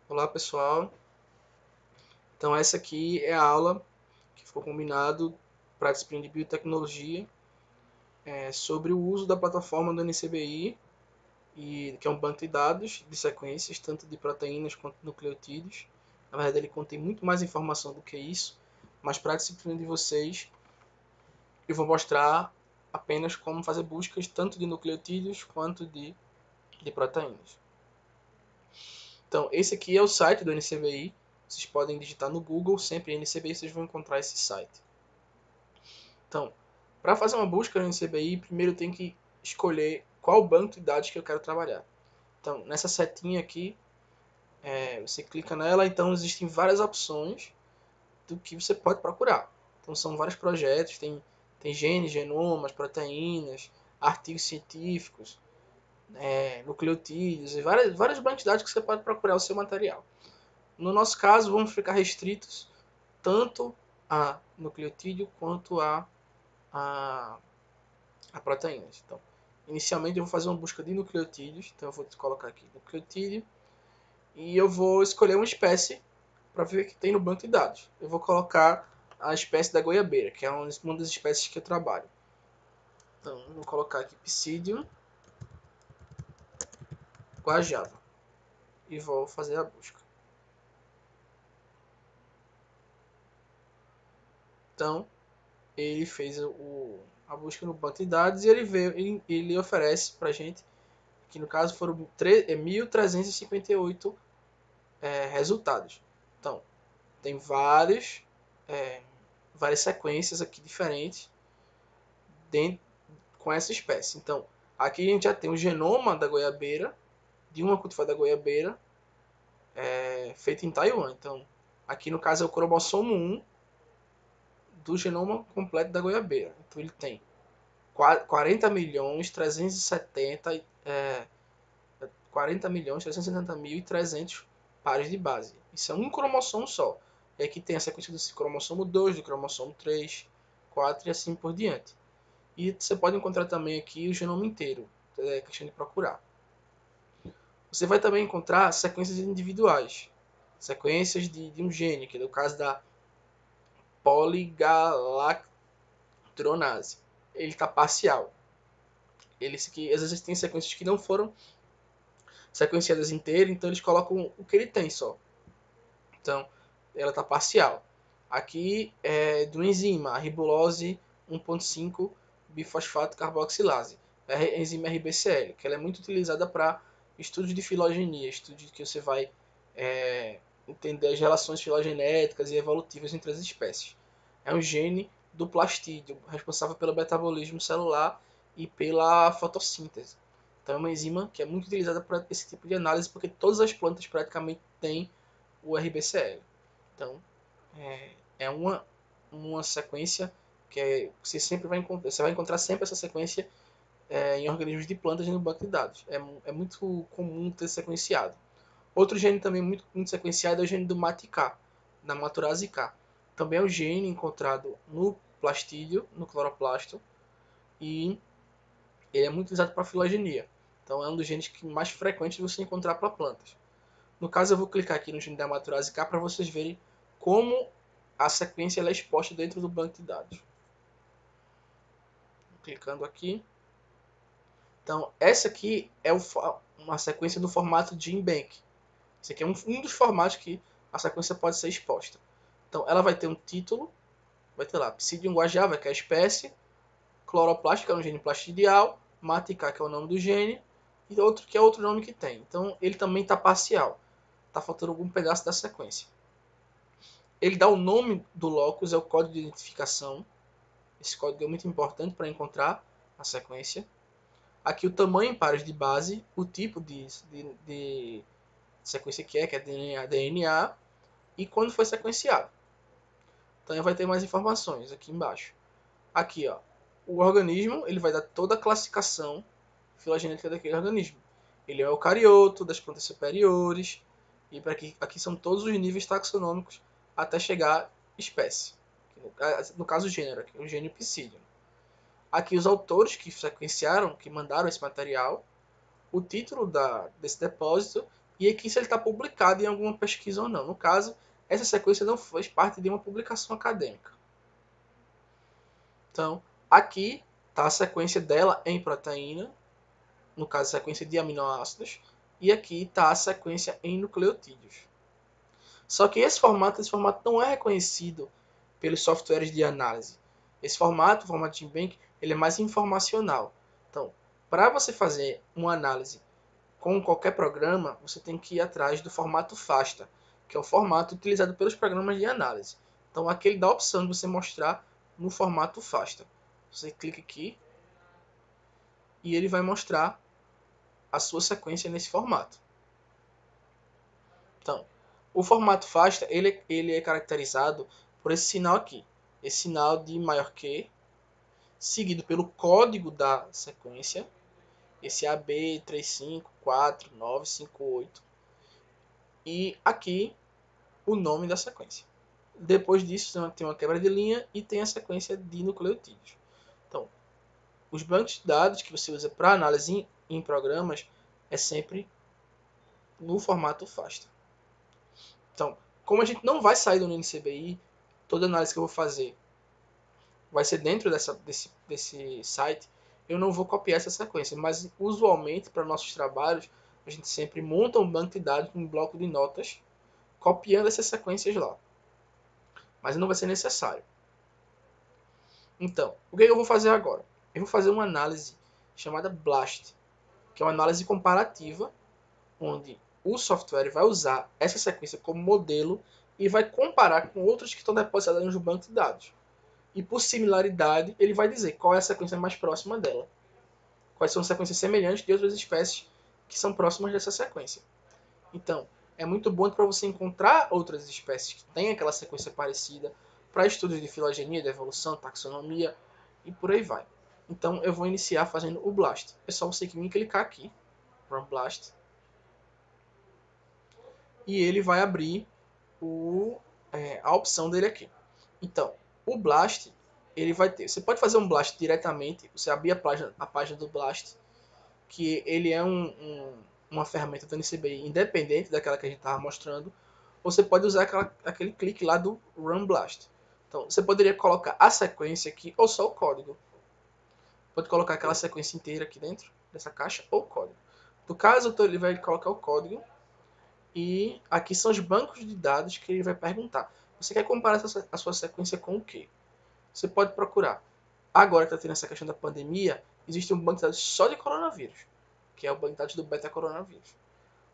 Olá pessoal, então essa aqui é a aula que ficou combinado para a disciplina de biotecnologia sobre o uso da plataforma do NCBI, que é um banco de dados de sequências, tanto de proteínas quanto de nucleotídeos. Na verdade ele contém muito mais informação do que isso, mas para a disciplina de vocês eu vou mostrar apenas como fazer buscas tanto de nucleotídeos quanto de proteínas. Então, esse aqui é o site do NCBI. Vocês podem digitar no Google, sempre NCBI, vocês vão encontrar esse site. Então, para fazer uma busca no NCBI, primeiro eu tenho que escolher qual banco de dados que eu quero trabalhar. Então, nessa setinha aqui, você clica nela, então existem várias opções do que você pode procurar. Então, são vários projetos, tem genes, genomas, proteínas, artigos científicos, nucleotídeos, e várias bancos de dados que você pode procurar o seu material. No nosso caso, vamos ficar restritos tanto a nucleotídeo quanto a, a proteínas. Então, inicialmente eu vou fazer uma busca de nucleotídeos, então eu vou colocar aqui nucleotídeo e eu vou escolher uma espécie para ver o que tem no banco de dados. Eu vou colocar a espécie da goiabeira, que é uma das espécies que eu trabalho. Então, vou colocar aqui Psidium guajava e vou fazer a busca. Então, ele fez a busca no banco de dados e ele oferece para a gente, que no caso foram 1.358 resultados. Então, tem é, várias sequências aqui diferentes dentro, com essa espécie. Então, aqui a gente já tem o genoma da goiabeira, de uma cultivar da goiabeira, feita em Taiwan. Então, aqui no caso é o cromossomo 1 do genoma completo da goiabeira. Então, ele tem 40 milhões 370 40 milhões 370.300 pares de base. Isso é um cromossomo só. E aqui tem a sequência do cromossomo 2, do cromossomo 3, 4 e assim por diante. E você pode encontrar também aqui o genoma inteiro, é questão de procurar. Você vai também encontrar sequências individuais, sequências de um gene, que é o caso da poligalactronase. Ele está parcial. Aqui, às vezes tem sequências que não foram sequenciadas inteiras, então eles colocam o que ele tem só. Então, ela está parcial. Aqui é do enzima, a ribulose 1,5 bifosfato carboxilase, a enzima RBCL, que ela é muito utilizada para estudos de filogenia, estudos que você vai entender as relações filogenéticas e evolutivas entre as espécies. É um gene do plastídio, responsável pelo metabolismo celular e pela fotossíntese. Então é uma enzima que é muito utilizada para esse tipo de análise, porque todas as plantas praticamente têm o RBCL. Então, é uma sequência você sempre vai encontrar, você vai encontrar sempre essa sequência em organismos de plantas no banco de dados. É muito comum ter sequenciado. Outro gene também muito sequenciado é o gene do MATK, da maturase K. Também é um gene encontrado no plastídeo, no cloroplasto, e ele é muito usado para filogenia. Então é um dos genes que mais frequentes você encontrar para plantas. No caso, eu vou clicar aqui no gene da maturase K para vocês verem como a sequência é exposta dentro do banco de dados. Clicando aqui. Então, essa aqui é uma sequência do formato GenBank. Esse aqui é um dos formatos que a sequência pode ser exposta. Então, ela vai ter um título, vai ter lá Psidium guajava, que é a espécie, cloroplasto, que é um gene plastidial, MATK, que é o nome do gene, e outro que é outro nome que tem. Então, ele também está parcial. Está faltando algum pedaço da sequência. Ele dá o nome do locus, é o código de identificação. Esse código é muito importante para encontrar a sequência. Aqui o tamanho em pares de base, o tipo de sequência que é DNA, e quando foi sequenciado. Então vai ter mais informações aqui embaixo. Aqui, ó, o organismo, ele vai dar toda a classificação filogenética daquele organismo. Ele é o eucarioto, das plantas superiores, e aqui são todos os níveis taxonômicos até chegar à espécie. No caso, o gênero, aqui, o gênero Psidium. Aqui os autores que sequenciaram, que mandaram esse material, o título desse depósito e aqui se ele está publicado em alguma pesquisa ou não. No caso, essa sequência não faz parte de uma publicação acadêmica. Então, aqui está a sequência dela em proteína, no caso, a sequência de aminoácidos, e aqui está a sequência em nucleotídeos. Só que esse formato não é reconhecido pelos softwares de análise. Esse formato, o formato GenBank, ele é mais informacional. Então, para você fazer uma análise com qualquer programa, você tem que ir atrás do formato FASTA, que é o formato utilizado pelos programas de análise. Então, aqui ele dá a opção de você mostrar no formato FASTA. Você clica aqui e ele vai mostrar a sua sequência nesse formato. Então, o formato FASTA ele é caracterizado por esse sinal aqui. Esse sinal de maior que, seguido pelo código da sequência, esse AB3549558, e aqui o nome da sequência. Depois disso tem uma quebra de linha e tem a sequência de nucleotídeos. Então, os bancos de dados que você usa para análise em programas é sempre no formato FASTA. Então, como a gente não vai sair do NCBI, toda análise que eu vou fazer vai ser dentro desse site, eu não vou copiar essa sequência, mas usualmente para nossos trabalhos a gente sempre monta um banco de dados, um bloco de notas, copiando essas sequências lá. Mas não vai ser necessário. Então, o que eu vou fazer agora? Eu vou fazer uma análise chamada BLAST, que é uma análise comparativa, onde o software vai usar essa sequência como modelo e vai comparar com outras que estão depositadas no banco de dados. E por similaridade, ele vai dizer qual é a sequência mais próxima dela. Quais são as sequências semelhantes de outras espécies que são próximas dessa sequência. Então, é muito bom para você encontrar outras espécies que têm aquela sequência parecida para estudos de filogenia, de evolução, taxonomia e por aí vai. Então, eu vou iniciar fazendo o BLAST. É só você clicar aqui, Run BLAST, e ele vai abrir a opção dele aqui. Então, o BLAST, ele vai ter... Você pode fazer um BLAST diretamente, você abrir a página do BLAST, que ele é uma ferramenta do NCBI independente daquela que a gente estava mostrando, ou você pode usar aquele clique lá do Run BLAST. Então, você poderia colocar a sequência aqui, ou só o código. Pode colocar aquela sequência inteira aqui dentro dessa caixa, ou código. No caso, ele vai colocar o código, e aqui são os bancos de dados que ele vai perguntar. Você quer comparar a sua sequência com o quê? Você pode procurar. Agora que está tendo essa questão da pandemia, existe um banco de dados só de coronavírus, que é o banco de dados do beta-coronavírus.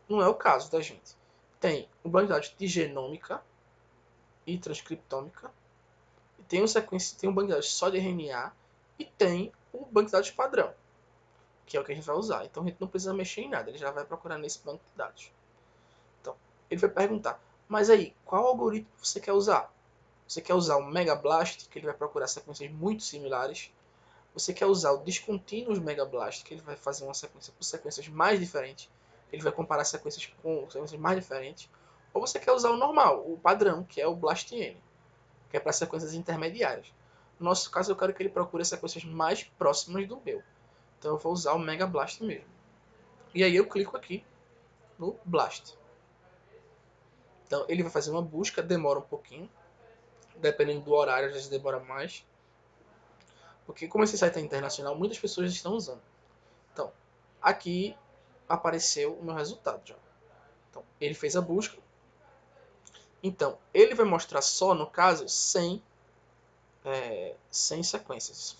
Não é o caso da gente. Tem um banco de dados de genômica e transcriptômica, e tem um banco de dados só de RNA, e tem o banco de dados padrão, que é o que a gente vai usar. Então a gente não precisa mexer em nada, ele já vai procurar nesse banco de dados. Então, ele vai perguntar, mas aí, qual algoritmo você quer usar? Você quer usar o MegaBlast, que ele vai procurar sequências muito similares. Você quer usar o Discontinuous MegaBlast, que ele vai fazer uma sequência por sequências mais diferentes. Ele vai comparar sequências com sequências mais diferentes. Ou você quer usar o normal, o padrão, que é o BLASTN, que é para sequências intermediárias. No nosso caso, eu quero que ele procure sequências mais próximas do meu. Então eu vou usar o MegaBlast mesmo. E aí eu clico aqui no Blast. Então ele vai fazer uma busca, demora um pouquinho. Dependendo do horário, às vezes demora mais. Porque como esse site é internacional, muitas pessoas estão usando. Então, aqui apareceu o meu resultado já. Então, ele fez a busca. Então, ele vai mostrar só, no caso, 100 sequências.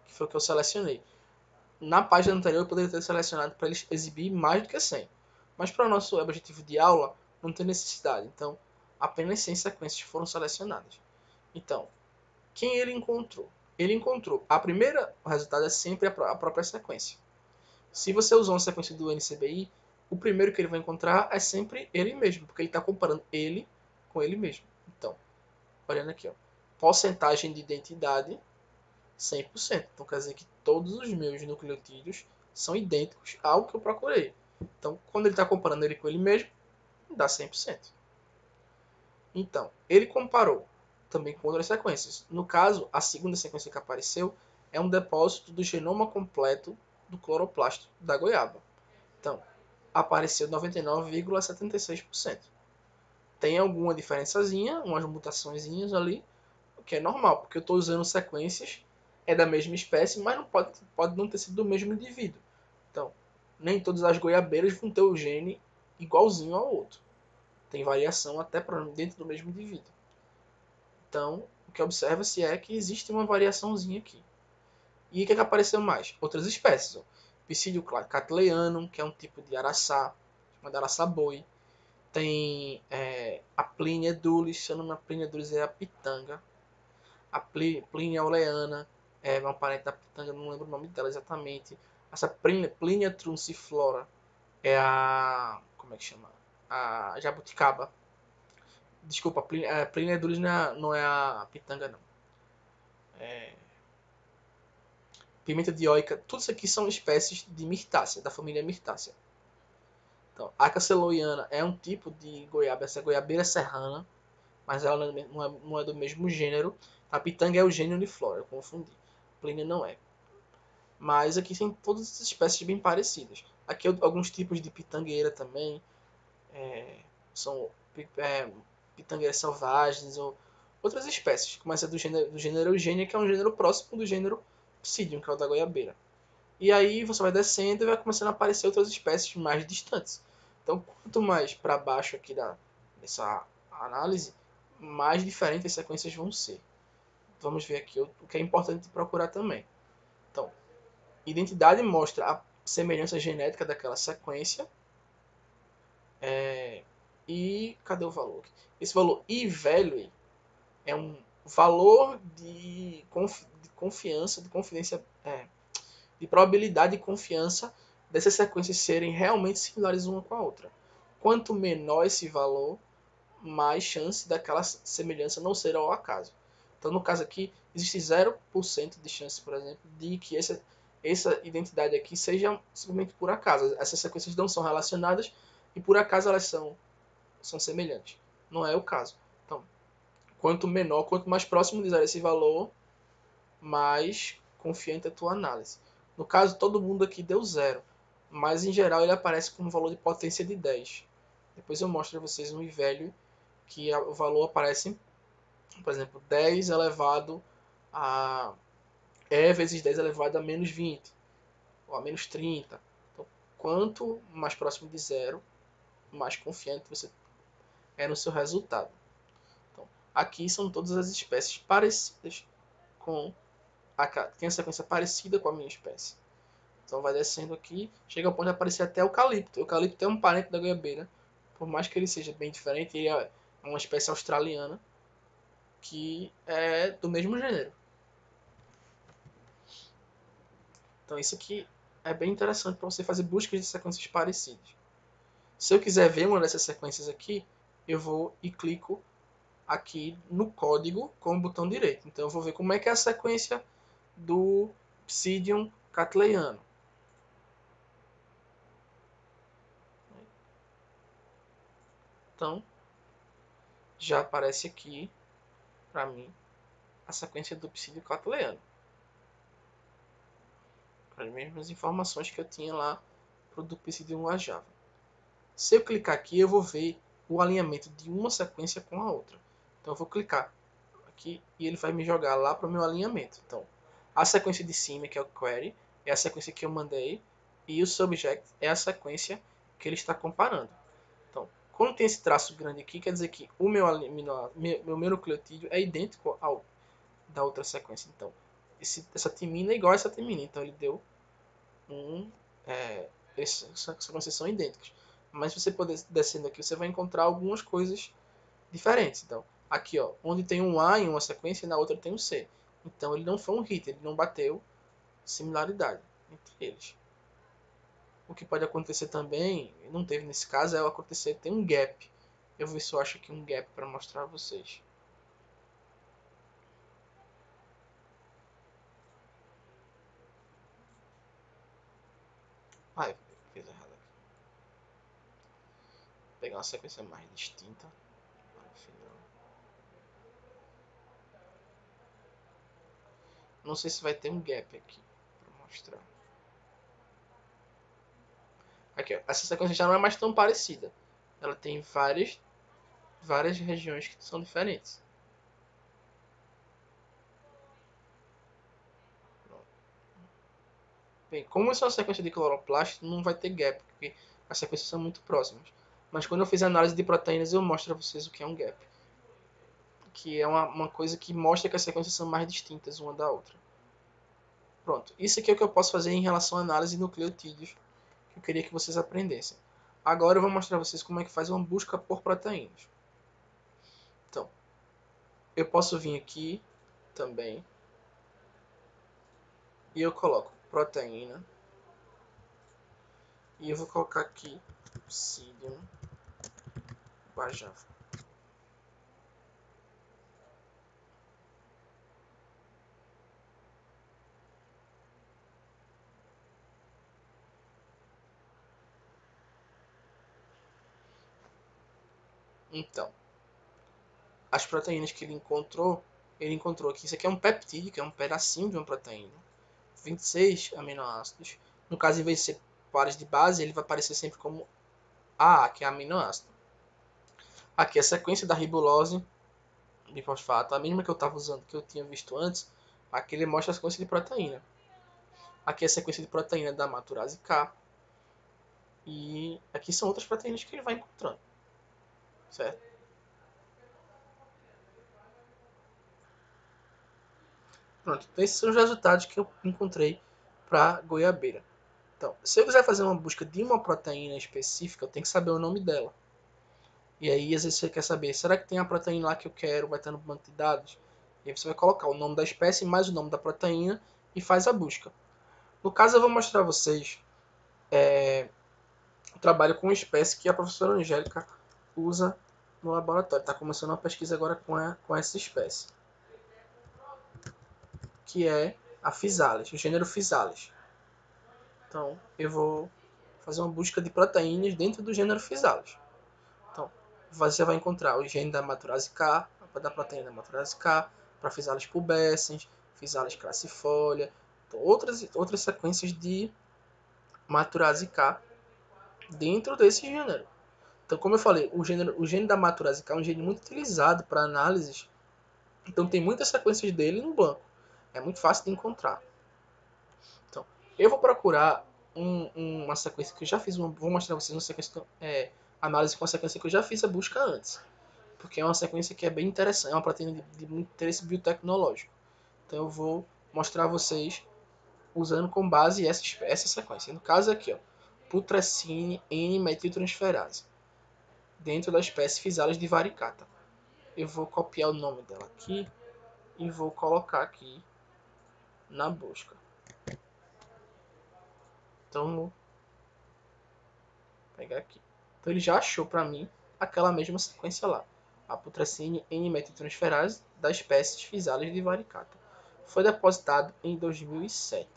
Que foi o que eu selecionei. Na página anterior, eu poderia ter selecionado para ele exibir mais do que 100. Mas para o nosso objetivo de aula, não tem necessidade. Então, apenas 100 sequências foram selecionadas. Então, quem ele encontrou? Ele encontrou. O resultado é sempre a própria sequência. Se você usou uma sequência do NCBI, o primeiro que ele vai encontrar é sempre ele mesmo, porque ele está comparando ele com ele mesmo. Então, olhando aqui, ó, porcentagem de identidade 100%. Então quer dizer que todos os meus nucleotídeos são idênticos ao que eu procurei. Então, quando ele está comparando ele com ele mesmo, dá 100%. Então, ele comparou também com outras sequências. No caso, a segunda sequência que apareceu é um depósito do genoma completo do cloroplasto da goiaba. Então, apareceu 99,76%. Tem alguma diferençazinha, umas mutaçõezinhas ali, o que é normal, porque eu estou usando sequências da mesma espécie, mas não pode não ter sido do mesmo indivíduo. Então, nem todas as goiabeiras vão ter o gene igualzinho ao outro. Tem variação até dentro do mesmo indivíduo. Então, o que observa-se é que existe uma variaçãozinha aqui. E o que apareceu mais? Outras espécies. Ó. Psídio catleyanum, que é um tipo de araçá, chamado araçá-boi. Tem a Plinia edulis, se eu não me engano, a Plinia edulis é a pitanga. A Plinia oleana é uma parente da pitanga, não lembro o nome dela exatamente. Essa Plinia trunciflora é a... como é que chama? A jabuticaba. Desculpa, a Plinia edulis não é a pitanga, não. Pimenta dioica, tudo isso aqui são espécies de Myrtácea, da família Myrtácea. Então, a caceloiana é um tipo de goiaba, essa é a goiabeira serrana, mas ela não é do mesmo gênero. A pitanga é o gênero de flora, eu confundi. Plínia não é. Mas aqui tem todas as espécies bem parecidas. Aqui alguns tipos de pitangueira também. São pitangueiras selvagens ou outras espécies. Começa do gênero Eugênia, que é um gênero próximo do gênero Psidium, que é o da goiabeira. E aí você vai descendo e vai começando a aparecer outras espécies mais distantes. Então, quanto mais para baixo aqui dessa análise, mais diferentes as sequências vão ser. Vamos ver aqui o que é importante procurar também. Então, identidade mostra a semelhança genética daquela sequência. E cadê o valor? Esse valor I-value é um valor de confiança, de confidência, de probabilidade de confiança dessas sequências serem realmente similares uma com a outra. Quanto menor esse valor, mais chance daquela semelhança não ser ao acaso. Então, no caso aqui, existe 0% de chance, por exemplo, de que essa identidade aqui seja simplesmente por acaso. Essas sequências não são relacionadas e por acaso elas são semelhantes. Não é o caso. Então, quanto menor, quanto mais próximo de zero esse valor, mais confiante é a tua análise. No caso, todo mundo aqui deu 0, mas em geral ele aparece com um valor de potência de 10. Depois eu mostro para vocês um I-value que o valor aparece, por exemplo, 10 elevado a vezes 10 elevado a menos 20 ou a menos 30. Então, quanto mais próximo de zero, mais confiante você é no seu resultado. Então, aqui são todas as espécies parecidas com tem a sequência parecida com a minha espécie. Então vai descendo aqui, chega ao ponto de aparecer até o eucalipto. O eucalipto é um parente da goiabeira, por mais que ele seja bem diferente, ele é uma espécie australiana que é do mesmo gênero. Então isso aqui é bem interessante para você fazer buscas de sequências parecidas. Se eu quiser ver uma dessas sequências aqui, eu vou e clico aqui no código com o botão direito. Então eu vou ver como é que é a sequência do Psidium cattleyianum. Então já aparece aqui para mim a sequência do Psidium cattleyianum. As mesmas informações que eu tinha lá para o do Psidium guajava. Se eu clicar aqui, eu vou ver o alinhamento de uma sequência com a outra. Então eu vou clicar aqui e ele vai me jogar lá para o meu alinhamento. Então, a sequência de cima, que é o query, é a sequência que eu mandei, e o subject é a sequência que ele está comparando. Então, quando tem esse traço grande aqui, quer dizer que o meu nucleotídeo é idêntico ao da outra sequência. Então, essa timina é igual a essa timina. Então, ele deu essas sequências são idênticas. Mas se você poder descendo aqui, você vai encontrar algumas coisas diferentes. Então, aqui, ó, onde tem um A em uma sequência, na outra tem um C. Então, ele não foi um hit, ele não bateu similaridade entre eles. O que pode acontecer também, não teve nesse caso, é acontecer tem um gap. Eu vou ver se eu acho aqui um gap para mostrar a vocês. Ai, fiz errado aqui. Vou pegar uma sequência mais distinta. Não sei se vai ter um gap aqui para mostrar. Aqui, ó. Essa sequência já não é mais tão parecida. Ela tem várias regiões que são diferentes. Bem, como isso é uma sequência de cloroplasto, não vai ter gap, porque as sequências são muito próximas. Mas quando eu fizer análise de proteínas, eu mostro a vocês o que é um gap. Que é uma coisa que mostra que as sequências são mais distintas uma da outra. Pronto, isso aqui é o que eu posso fazer em relação à análise de nucleotídeos, que eu queria que vocês aprendessem. Agora eu vou mostrar a vocês como é que faz uma busca por proteínas. Então, eu posso vir aqui também e eu coloco proteína e eu vou colocar aqui Psyllium guajava. Então, as proteínas que ele encontrou aqui, isso aqui é um peptídeo, que é um pedacinho de uma proteína, 26 aminoácidos. No caso, em vez de ser pares de base, ele vai aparecer sempre como AA, que é aminoácido. Aqui é a sequência da ribulose de fosfato, a mesma que eu estava usando, que eu tinha visto antes. Aqui ele mostra a sequência de proteína. Aqui é a sequência de proteína da maturase K. E aqui são outras proteínas que ele vai encontrando. Certo? Pronto, então esses são os resultados que eu encontrei para goiabeira. Então, se eu quiser fazer uma busca de uma proteína específica, eu tenho que saber o nome dela. E aí, às vezes, você quer saber, será que tem a proteína lá que eu quero, vai estar no banco de dados? E aí você vai colocar o nome da espécie mais o nome da proteína e faz a busca. No caso, eu vou mostrar a vocês o trabalho com uma espécie que a professora Angélica usa no laboratório. Está começando uma pesquisa agora com essa espécie, que é a Physalis, o gênero Physalis. Então, eu vou fazer uma busca de proteínas dentro do gênero Physalis. Então, você vai encontrar o gene da maturase K, da proteína da maturase K, para Physalis pubescens, Physalis crassifolia, então, outras sequências de maturase K dentro desse gênero. Então, como eu falei, o gene da maturase K é um gene muito utilizado para análises, então tem muitas sequências dele no banco. É muito fácil de encontrar. Então, eu vou procurar uma sequência que eu já fiz, vou mostrar a vocês uma sequência, análise com a sequência que eu já fiz a busca antes. Porque é uma sequência que é bem interessante, é uma proteína de muito interesse biotecnológico. Então eu vou mostrar a vocês usando com base essa sequência. No caso aqui, ó, putrescine N-metiltransferase, dentro da espécie Physalis divaricata. Eu vou copiar o nome dela aqui e vou colocar aqui na busca. Então vou pegar aqui. Então ele já achou para mim aquela mesma sequência lá, a putrescine N-metiltransferase da espécie Physalis divaricata. Foi depositado em 2007.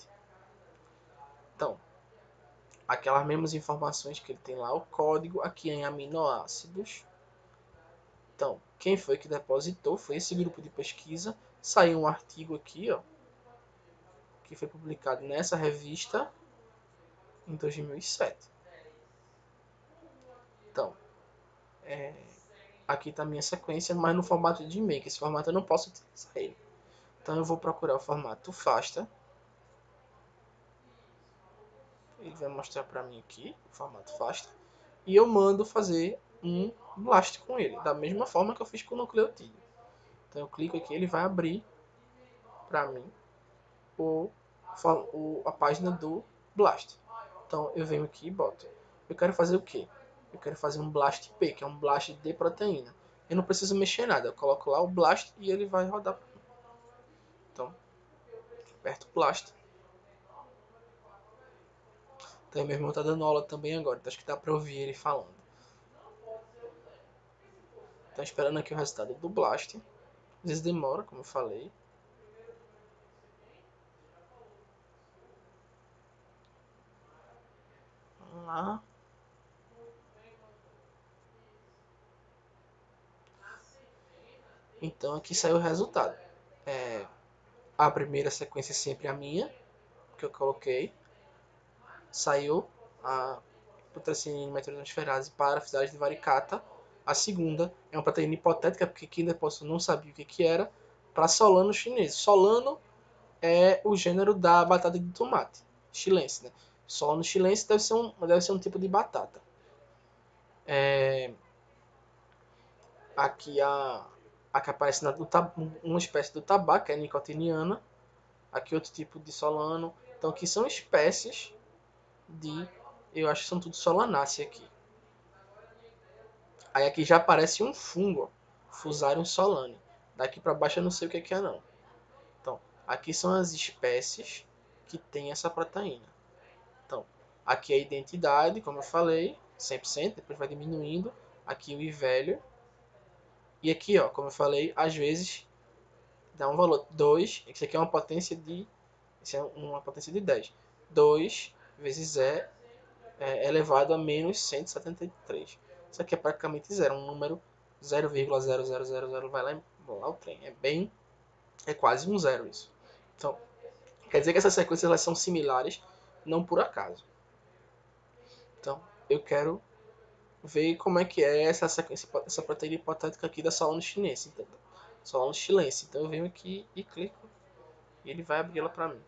Então, aquelas mesmas informações que ele tem lá, o código aqui em aminoácidos. Então, quem foi que depositou foi esse grupo de pesquisa. Saiu um artigo aqui, ó, que foi publicado nessa revista em 2007. Então, aqui está a minha sequência, mas no formato de e-mail, que esse formato eu não posso utilizar ele. Então eu vou procurar o formato FASTA. Ele vai mostrar para mim aqui o formato FASTA. E eu mando fazer um blast com ele, da mesma forma que eu fiz com o nucleotídeo. Então eu clico aqui, ele vai abrir para mim a página do blast. Então eu venho aqui e boto. Eu quero fazer o quê? Eu quero fazer um blast P, que é um blast de proteína. Eu não preciso mexer nada, eu coloco lá o blast e ele vai rodar. Então, aperto o blast. Então meu irmão tá dando aula também agora, então acho que dá pra ouvir ele falando. Então esperando aqui o resultado do blast. Às vezes demora, como eu falei. Vamos lá. Então aqui saiu o resultado. A primeira sequência é sempre a minha, que eu coloquei. Saiu a proteacinina e metiltransferase para fusariose de varicata. A segunda é uma proteína hipotética, porque quem depois não sabia o que era, para Solano chinês. Solano é o gênero da batata de tomate, chilense, né? Solano chilense deve ser um tipo de batata. Aqui a que aparece uma espécie do tabaco, que é a nicotiniana. Aqui outro tipo de solano. Então aqui são espécies de... Eu acho que são tudo solanácea aqui. Aí aqui já aparece um fungo, Fusarium solane. Daqui para baixo eu não sei o que é não. Então, aqui são as espécies que tem essa proteína. Então, aqui é a identidade, como eu falei, 100%, depois vai diminuindo. Aqui o I velho. E aqui, ó, como eu falei, às vezes dá um valor 2. Isso aqui é uma potência de... Isso é uma potência de 10. 2 vezes é elevado a menos 173. Isso aqui é praticamente zero, um número 0,0000, vai lá o trem. É quase um zero isso. Então, quer dizer que essas sequências elas são similares, não por acaso. Então, eu quero ver como é que é essa sequência, essa proteína hipotética aqui da Solano chinense. Então, Solano chilense. Então eu venho aqui e clico e ele vai abrir ela para mim.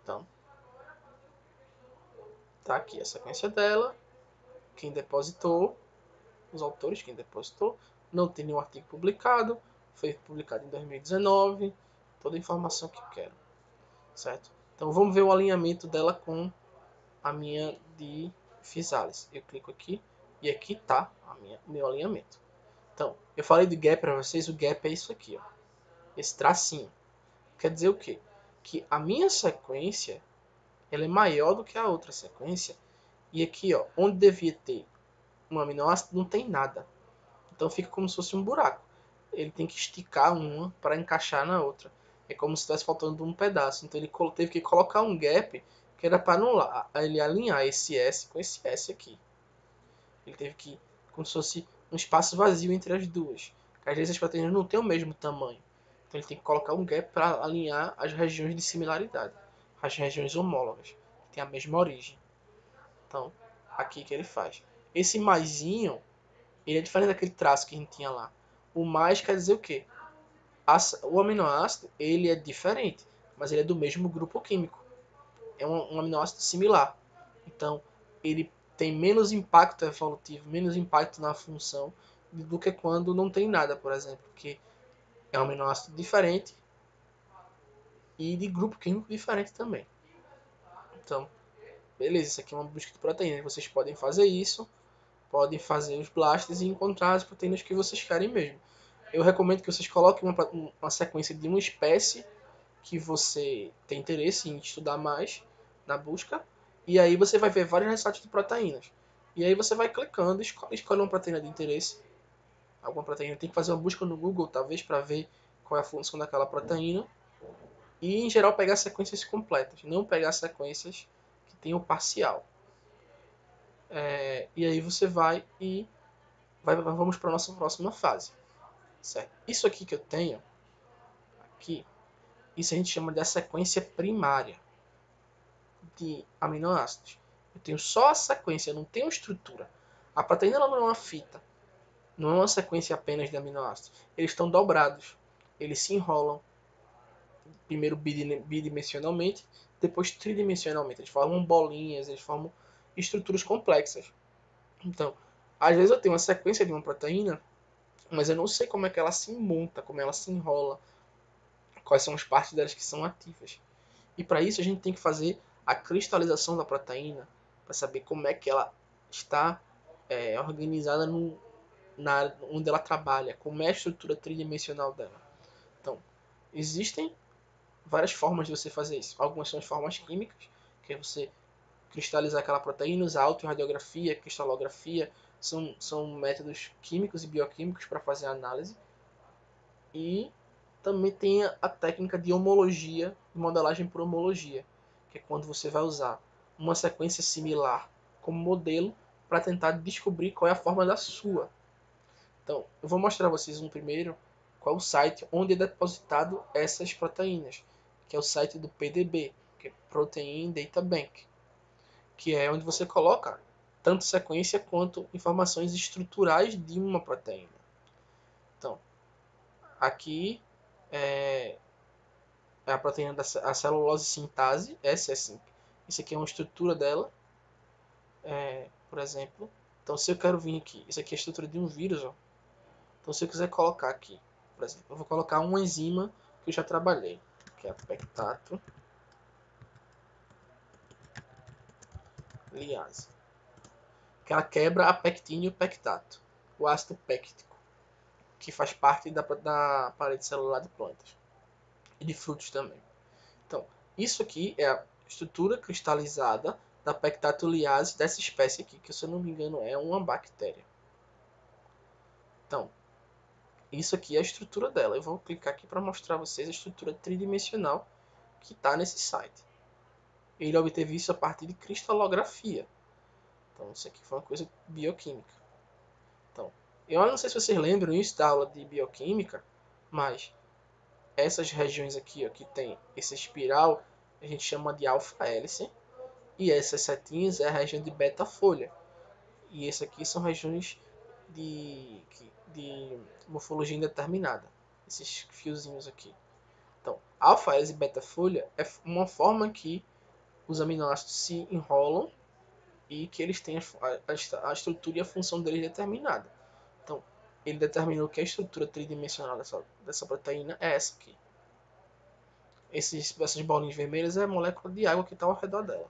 Então, tá aqui a sequência dela, quem depositou, os autores, quem depositou, não tem nenhum artigo publicado, foi publicado em 2019, toda a informação que eu quero, certo? Então vamos ver o alinhamento dela com a minha de Physalis. Eu clico aqui e aqui está o meu alinhamento. Então, eu falei de gap para vocês, o gap é isso aqui, ó, esse tracinho. Quer dizer o quê? Que a minha sequência ela é maior do que a outra sequência, e aqui, ó, onde devia ter um aminoácido, não tem nada. Então fica como se fosse um buraco. Ele tem que esticar uma para encaixar na outra. É como se estivesse faltando um pedaço. Então ele teve que colocar um gap que era para anular, ele alinhar esse S com esse S aqui. Ele teve que, como se fosse um espaço vazio entre as duas. Porque às vezes as proteínas não têm o mesmo tamanho. Então ele tem que colocar um gap para alinhar as regiões de similaridade. As regiões homólogas. Que têm a mesma origem. Então, aqui que ele faz. Esse maisinho, ele é diferente daquele traço que a gente tinha lá. O mais quer dizer o quê? O aminoácido, ele é diferente, mas ele é do mesmo grupo químico. É um aminoácido similar. Então, ele tem menos impacto evolutivo, menos impacto na função do que quando não tem nada, por exemplo, porque é um aminoácido diferente e de grupo químico diferente também. Então, beleza, isso aqui é uma busca de proteínas. Vocês podem fazer isso, podem fazer os blasts e encontrar as proteínas que vocês querem mesmo. Eu recomendo que vocês coloquem uma sequência de uma espécie que você tem interesse em estudar mais na busca, e aí você vai ver vários resultados de proteínas. E aí você vai clicando, escolhe uma proteína de interesse, alguma proteína, tem que fazer uma busca no Google, talvez, para ver qual é a função daquela proteína, e em geral pegar sequências completas, não pegar sequências que tenham parcial. E aí você vai e vamos para a nossa próxima fase. Certo? Isso aqui que eu tenho, aqui, isso a gente chama de sequência primária de aminoácidos. Eu tenho só a sequência, eu não tenho estrutura. A proteína ela não é uma fita, não é uma sequência apenas de aminoácidos. Eles estão dobrados, eles se enrolam, primeiro bidimensionalmente, depois tridimensionalmente. Eles formam bolinhas, eles formam estruturas complexas. Então, às vezes eu tenho uma sequência de uma proteína, mas eu não sei como é que ela se monta, como ela se enrola, quais são as partes delas que são ativas. E para isso a gente tem que fazer a cristalização da proteína para saber como é que ela está organizada na área onde ela trabalha, como é a estrutura tridimensional dela. Então, existem várias formas de você fazer isso. Algumas são as formas químicas, que é você cristalizar aquela proteína, usar autorradiografia, cristalografia, são métodos químicos e bioquímicos para fazer a análise. E também tem a técnica de homologia, de modelagem por homologia, que é quando você vai usar uma sequência similar como modelo para tentar descobrir qual é a forma da sua. Então, eu vou mostrar a vocês primeiro qual é o site onde é depositado essas proteínas, que é o site do PDB, que é Protein Data Bank, que é onde você coloca tanto sequência quanto informações estruturais de uma proteína. Então, aqui é a proteína da celulose sintase, essa é assim. Isso aqui é uma estrutura dela, por exemplo. Então, se eu quero vir aqui, isso aqui é a estrutura de um vírus, ó. Então, se eu quiser colocar aqui, por exemplo, eu vou colocar uma enzima que eu já trabalhei, que é a pectato liase, que ela quebra a pectina e o pectato, o ácido péctico, que faz parte da parede celular de plantas e de frutos também. Então, isso aqui é a estrutura cristalizada da pectato liase dessa espécie aqui, que se eu não me engano é uma bactéria. Então, isso aqui é a estrutura dela. Eu vou clicar aqui para mostrar a vocês a estrutura tridimensional que está nesse site. Ele obteve isso a partir de cristalografia. Então, isso aqui foi uma coisa bioquímica. Então, eu não sei se vocês lembram isso da aula de bioquímica, mas essas regiões aqui, ó, que tem essa espiral, a gente chama de alfa-hélice. E essas setinhas é a região de beta-folha. E esse aqui são regiões de morfologia indeterminada. Esses fiozinhos aqui. Então, alfa-hélice e beta-folha é uma forma que os aminoácidos se enrolam e que eles têm a estrutura e a função deles determinada. Então, ele determinou que a estrutura tridimensional dessa proteína é essa aqui. Essas bolinhas vermelhas é a molécula de água que está ao redor dela.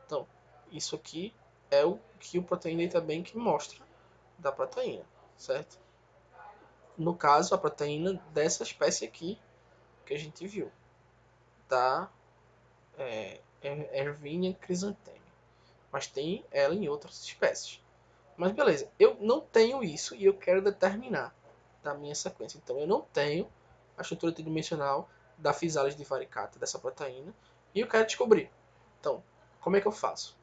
Então, isso aqui é o que o Protein Data Bank mostra da proteína, certo? No caso, a proteína dessa espécie aqui que a gente viu, da Erwinia chrysanthemi. Mas tem ela em outras espécies. Mas beleza, eu não tenho isso e eu quero determinar da minha sequência. Então eu não tenho a estrutura tridimensional da Physalis divaricata, dessa proteína, e eu quero descobrir. Então, como é que eu faço?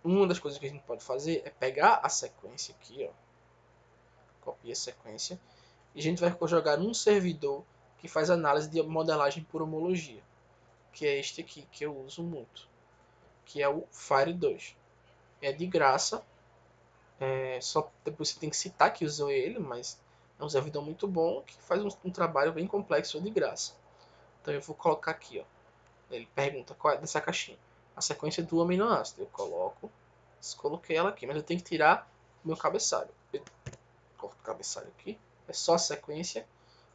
Uma das coisas que a gente pode fazer é pegar a sequência aqui, ó, copia a sequência, e a gente vai jogar num servidor que faz análise de modelagem por homologia, que é este aqui, que eu uso muito, que é o Fire2. É de graça, só depois você tem que citar que usou ele, mas é um servidor muito bom que faz um trabalho bem complexo de graça. Então eu vou colocar aqui, ó. Ele pergunta qual é dessa caixinha. A sequência do aminoácido. Eu coloquei ela aqui, mas eu tenho que tirar o meu cabeçalho. Eu corto o cabeçalho aqui. É só a sequência.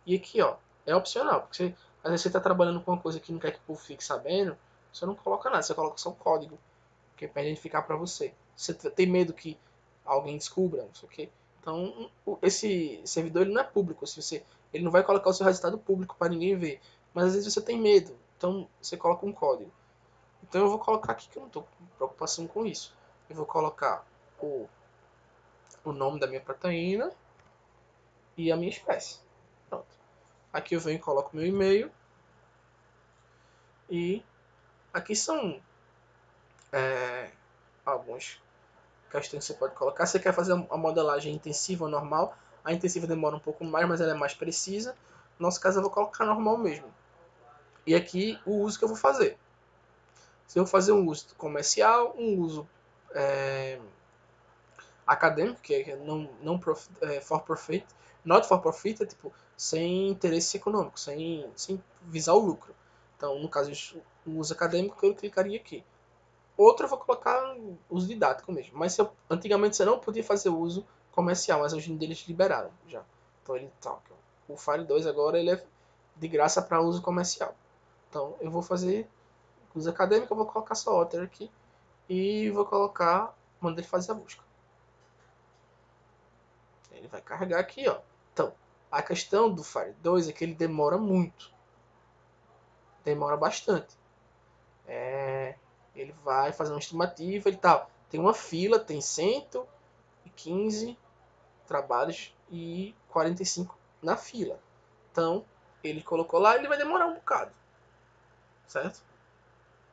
E aqui, ó, é opcional. Porque às vezes você está trabalhando com uma coisa que não quer que o povo fique sabendo, você não coloca nada, você coloca só o código, que é para identificar para você. Você tem medo que alguém descubra, não sei o quê. Então, esse servidor ele não é público. Ele não vai colocar o seu resultado público para ninguém ver. Mas às vezes você tem medo. Então, você coloca um código. Então, eu vou colocar aqui que eu não estou com preocupação com isso. Eu vou colocar o nome da minha proteína e a minha espécie. Pronto. Aqui eu venho e coloco meu e-mail. E aqui são algumas questões que você pode colocar. Você quer fazer a modelagem intensiva ou normal? A intensiva demora um pouco mais, mas ela é mais precisa. No nosso caso, eu vou colocar normal mesmo. E aqui o uso que eu vou fazer. Se eu vou fazer um uso comercial, um uso acadêmico, que é não for profit, not for profit, é tipo sem interesse econômico, sem visar o lucro. Então, no caso, o uso acadêmico, eu clicaria aqui. Outro eu vou colocar uso didático mesmo. Mas antigamente você não podia fazer uso comercial, mas hoje em dia eles liberaram já. Então ele tá. O Fire 2 agora ele é de graça para uso comercial. Então eu vou fazer uso acadêmico, eu vou colocar só Otter aqui e vou colocar, manda ele fazer a busca. Ele vai carregar aqui, ó. Então, a questão do Fire 2 é que ele demora muito. Demora bastante. Ele vai fazer uma estimativa e tal. Tem uma fila, tem 115 trabalhos e 45 na fila. Então, ele colocou lá, ele vai demorar um bocado. Certo?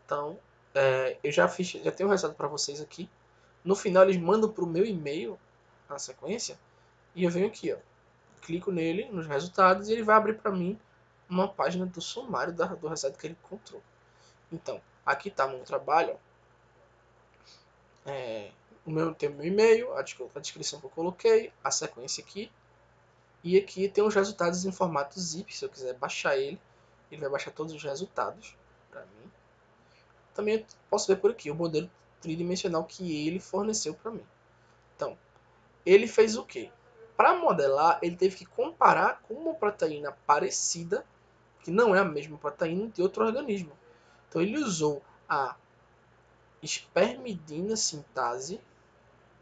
Então, eu já tenho um resultado para vocês aqui. No final, eles mandam para o meu e-mail a sequência. E eu venho aqui, ó. Clico nele, nos resultados, e ele vai abrir para mim uma página do sumário do resultado que ele encontrou. Então, aqui está meu trabalho. Tem o meu e-mail, a descrição que eu coloquei, a sequência aqui. E aqui tem os resultados em formato zip, se eu quiser baixar ele vai baixar todos os resultados para mim. Também posso ver por aqui o modelo tridimensional que ele forneceu para mim. Então, ele fez o quê? Para modelar, ele teve que comparar com uma proteína parecida, que não é a mesma proteína de outro organismo. Então, ele usou a espermidina sintase,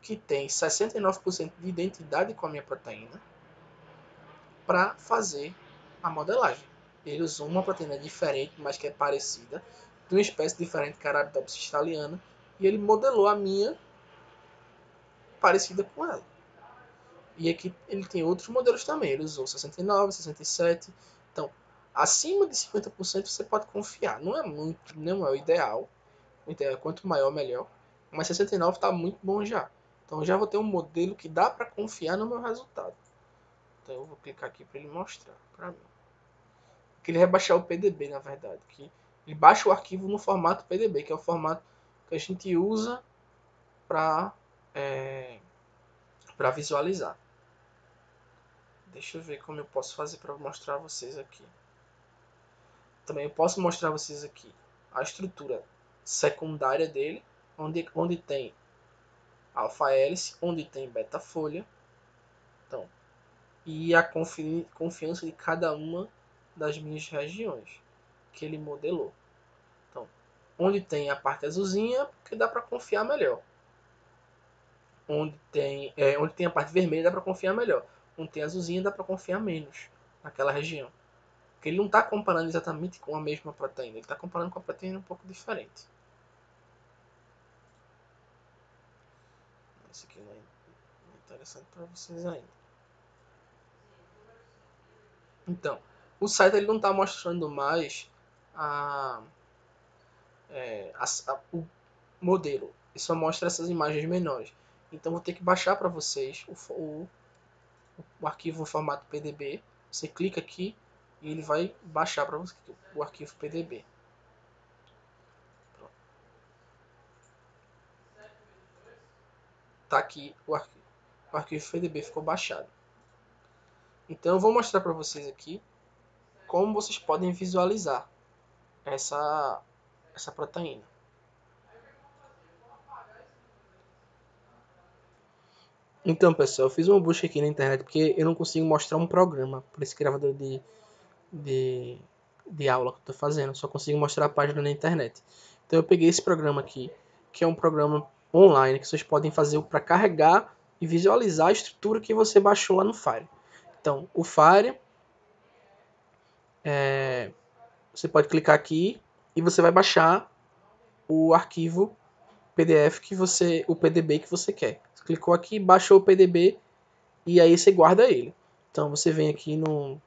que tem 69% de identidade com a minha proteína, para fazer a modelagem. Ele usou uma proteína diferente, mas que é parecida, de uma espécie diferente que é a Arabidopsis thaliana, e ele modelou a minha parecida com ela. E aqui ele tem outros modelos também. Ele usou 69, 67. Então, acima de 50% você pode confiar. Não é muito, não é o ideal. O ideal é quanto maior, melhor. Mas 69 está muito bom já. Então, eu já vou ter um modelo que dá para confiar no meu resultado. Então, eu vou clicar aqui para ele mostrar para mim. Que ele vai baixar o PDB, na verdade. Que ele baixa o arquivo no formato PDB, que é o formato que a gente usa para visualizar. Deixa eu ver como eu posso fazer para mostrar a vocês aqui. Também eu posso mostrar a vocês aqui a estrutura secundária dele, onde tem alfa-hélice, onde tem beta-folha. Então, e a confiança de cada uma das minhas regiões que ele modelou. Então, onde tem a parte azulzinha, porque dá para confiar melhor. Onde tem a parte vermelha, dá para confiar melhor. Onde tem azulzinha, dá para confiar menos naquela região. Porque ele não está comparando exatamente com a mesma proteína, ele está comparando com a proteína um pouco diferente. Isso aqui não é interessante para vocês ainda. Então, o site ele não está mostrando mais o modelo, ele só mostra essas imagens menores. Então, vou ter que baixar para vocês o arquivo em formato PDB. Você clica aqui e ele vai baixar para você o arquivo PDB. Tá aqui o arquivo. O arquivo PDB ficou baixado. Então eu vou mostrar para vocês aqui como vocês podem visualizar essa proteína. Então, pessoal, eu fiz uma busca aqui na internet porque eu não consigo mostrar um programa por esse gravador de, de aula que eu estou fazendo. Eu só consigo mostrar a página na internet. Então eu peguei esse programa aqui, que é um programa online que vocês podem fazer para carregar e visualizar a estrutura que você baixou lá no Fire. Então, o Fire, você pode clicar aqui e você vai baixar o arquivo PDF o PDB que você quer. Você clicou aqui, baixou o PDB e aí você guarda ele. Então você vem aqui no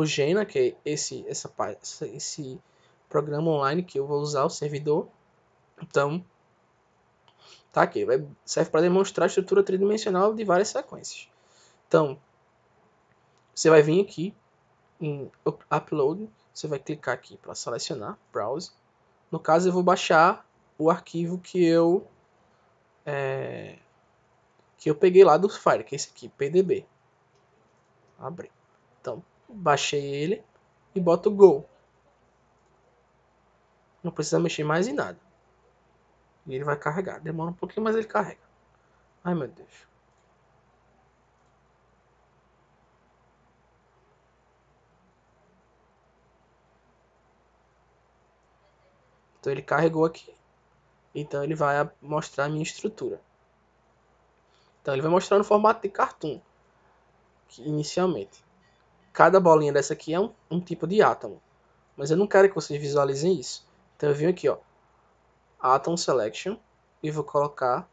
Gena, que é esse programa online que eu vou usar, o servidor. Então, tá aqui. Serve para demonstrar a estrutura tridimensional de várias sequências. Então, você vai vir aqui em Upload, você vai clicar aqui para selecionar, Browse. No caso, eu vou baixar o arquivo que eu peguei lá do Fire, que é esse aqui, PDB. Abri. Então, baixei ele e boto Go. Não precisa mexer mais em nada. E ele vai carregar. Demora um pouquinho, mas ele carrega. Ai, meu Deus. Então ele carregou aqui. Então ele vai mostrar a minha estrutura. Então ele vai mostrar no formato de cartoon. Inicialmente. Cada bolinha dessa aqui é um tipo de átomo. Mas eu não quero que vocês visualizem isso. Então eu venho aqui, ó. Atom Selection. E vou colocar...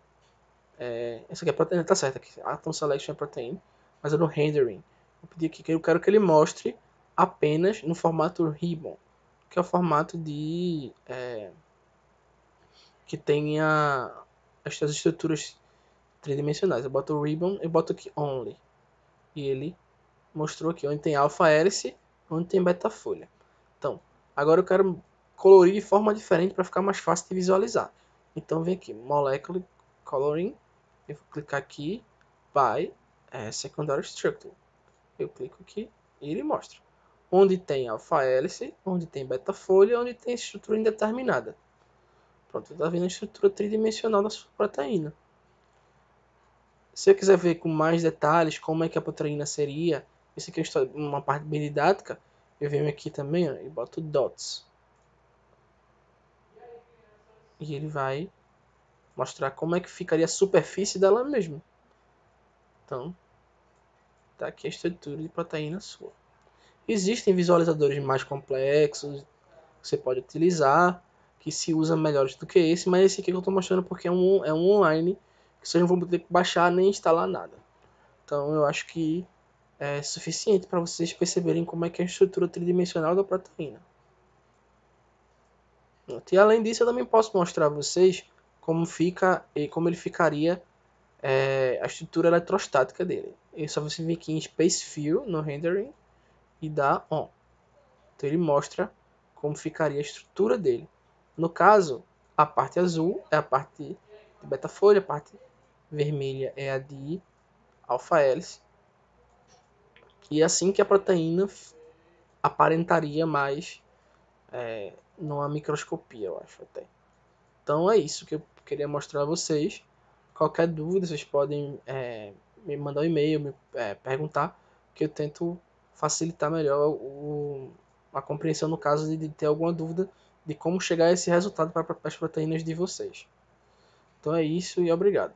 essa aqui é a proteína, tá certo aqui. Atom Selection é proteína. Mas eu no Rendering. Vou pedir aqui que eu quero que ele mostre apenas no formato Ribbon. Que é o formato que tenha estas estruturas tridimensionais. Eu boto o Ribbon e boto aqui Only. E ele mostrou aqui onde tem alfa hélice, onde tem beta folha. Então, agora eu quero colorir de forma diferente para ficar mais fácil de visualizar. Então vem aqui, Molecular Coloring, eu vou clicar aqui, by Secondary Structure. Eu clico aqui e ele mostra. Onde tem alfa hélice, onde tem beta folha, onde tem estrutura indeterminada. Pronto, está vendo a estrutura tridimensional da sua proteína. Se eu quiser ver com mais detalhes como é que a proteína seria, isso aqui é uma parte bem didática, eu venho aqui também ó, e boto dots. E ele vai mostrar como é que ficaria a superfície dela mesmo. Então, tá aqui a estrutura de proteína sua. Existem visualizadores mais complexos que você pode utilizar, que se usa melhores do que esse, mas esse aqui que eu estou mostrando porque é um online, que vocês não vão poder baixar nem instalar nada. Então eu acho que é suficiente para vocês perceberem como é que é a estrutura tridimensional da proteína. E além disso, eu também posso mostrar a vocês como fica e como ele ficaria a estrutura eletrostática dele. É só você vir aqui em Space Fill no rendering e dar On. Então ele mostra como ficaria a estrutura dele. No caso, a parte azul é a parte de beta folha, a parte vermelha é a de alfa hélice. E é assim que a proteína aparentaria mais numa microscopia, eu acho até. Então é isso que eu queria mostrar a vocês. Qualquer dúvida, vocês podem me mandar um e-mail, me perguntar, que eu tento facilitar melhor a compreensão no caso de ter alguma dúvida de como chegar a esse resultado para as proteínas de vocês. Então é isso e obrigado.